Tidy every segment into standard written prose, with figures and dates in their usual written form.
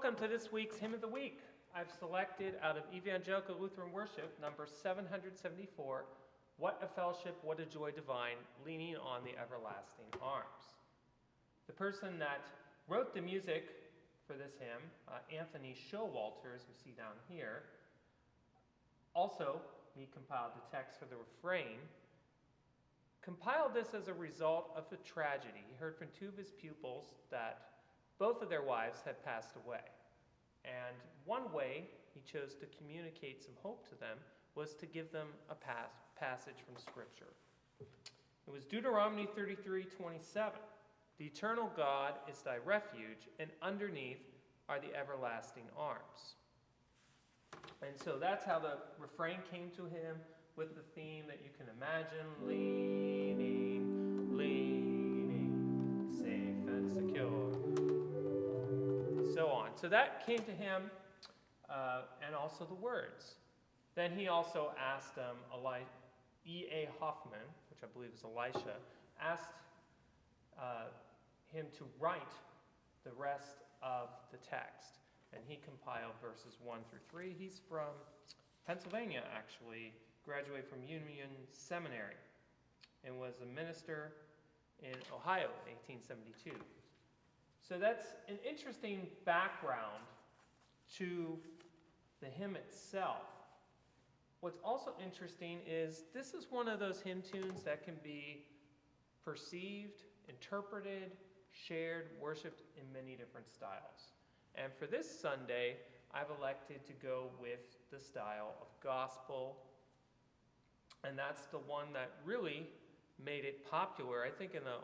Welcome to this week's Hymn of the Week. I've selected out of Evangelical Lutheran Worship, number 774, What a Fellowship, What a Joy Divine, Leaning on the Everlasting Arms. The person that wrote the music for this hymn, Anthony Showalter, as we see down here, also, he compiled the text for the refrain, compiled this as a result of a tragedy. He heard from two of his pupils that both of their wives had passed away. And one way he chose to communicate some hope to them was to give them a passage from Scripture. It was Deuteronomy 33:27. The eternal God is thy refuge, and underneath are the everlasting arms. And so that's how the refrain came to him, with the theme that you can imagine, leaning, leaning, safe and secure, so on. So that came to him, and also the words. Then he also asked E.A. Hoffman, which I believe is Elisha, asked him to write the rest of the text. And he compiled verses 1 through 3. He's from Pennsylvania, actually, graduated from Union Seminary, and was a minister in Ohio in 1872. So that's an interesting background to the hymn itself. What's also interesting is this is one of those hymn tunes that can be perceived, interpreted, shared, worshipped in many different styles. And for this Sunday, I've elected to go with the style of gospel. And that's the one that really made it popular, I think, in the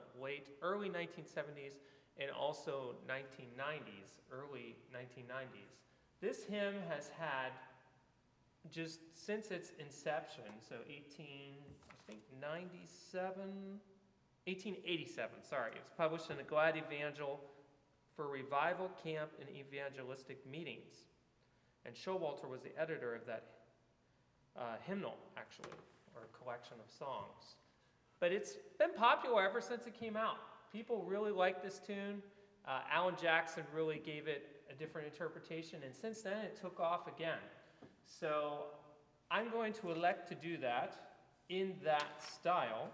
early 1970s and also 1990s, early 1990s. This hymn has had, just since its inception, so 1887, sorry. It was published in the Glad Evangel for Revival Camp and Evangelistic Meetings. And Showalter was the editor of that hymnal, actually, or collection of songs. But it's been popular ever since it came out. People really like this tune. Alan Jackson really gave it a different interpretation, and since then it took off again. So I'm going to elect to do that in that style,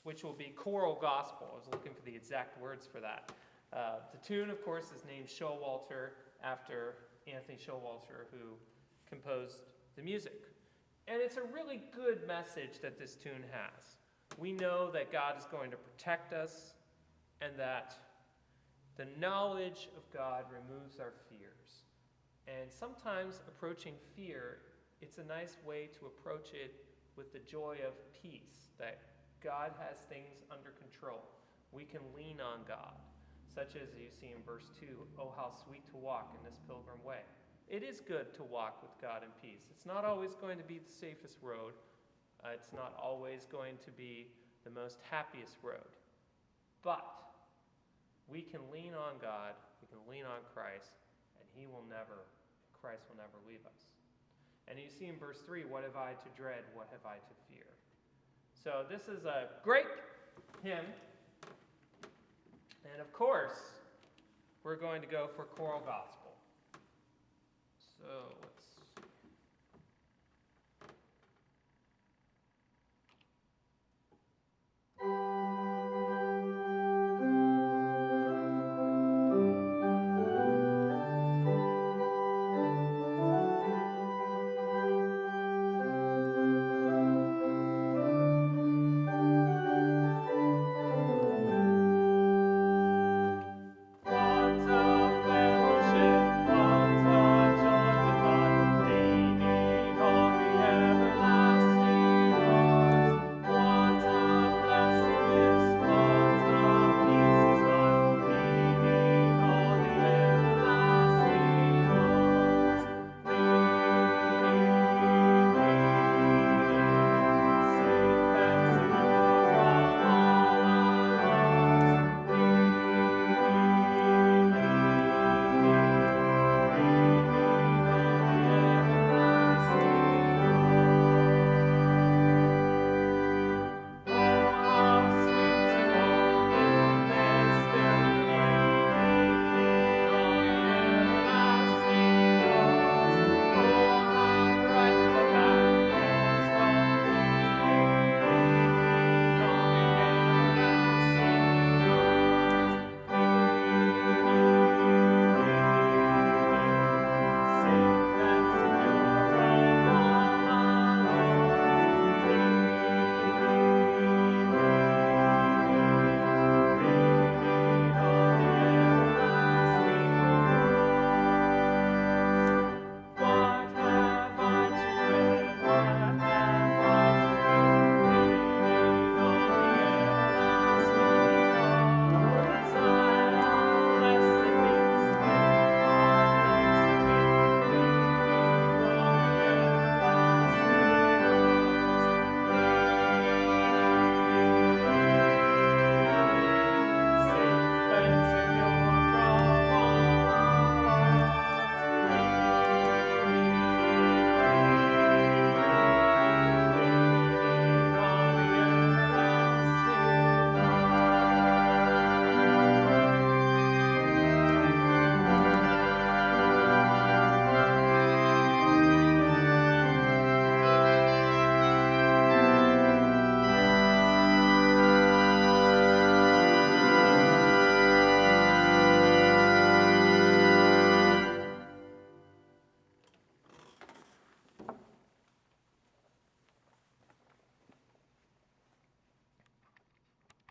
which will be choral gospel. I was looking for the exact words for that. The tune, of course, is named Showalter after Anthony Showalter, who composed the music. And it's a really good message that this tune has. We know that God is going to protect us, and that the knowledge of God removes our fears. And sometimes approaching fear, it's a nice way to approach it with the joy of peace, that God has things under control. We can lean on God, such as you see in verse 2, oh, how sweet to walk in this pilgrim way. It is good to walk with God in peace. It's not always going to be the safest road. It's not always going to be the most happiest road. But we can lean on God, we can lean on Christ, and Christ will never leave us. And you see in verse 3, what have I to dread, what have I to fear? So this is a great hymn. And of course, we're going to go for choral gospel. So let's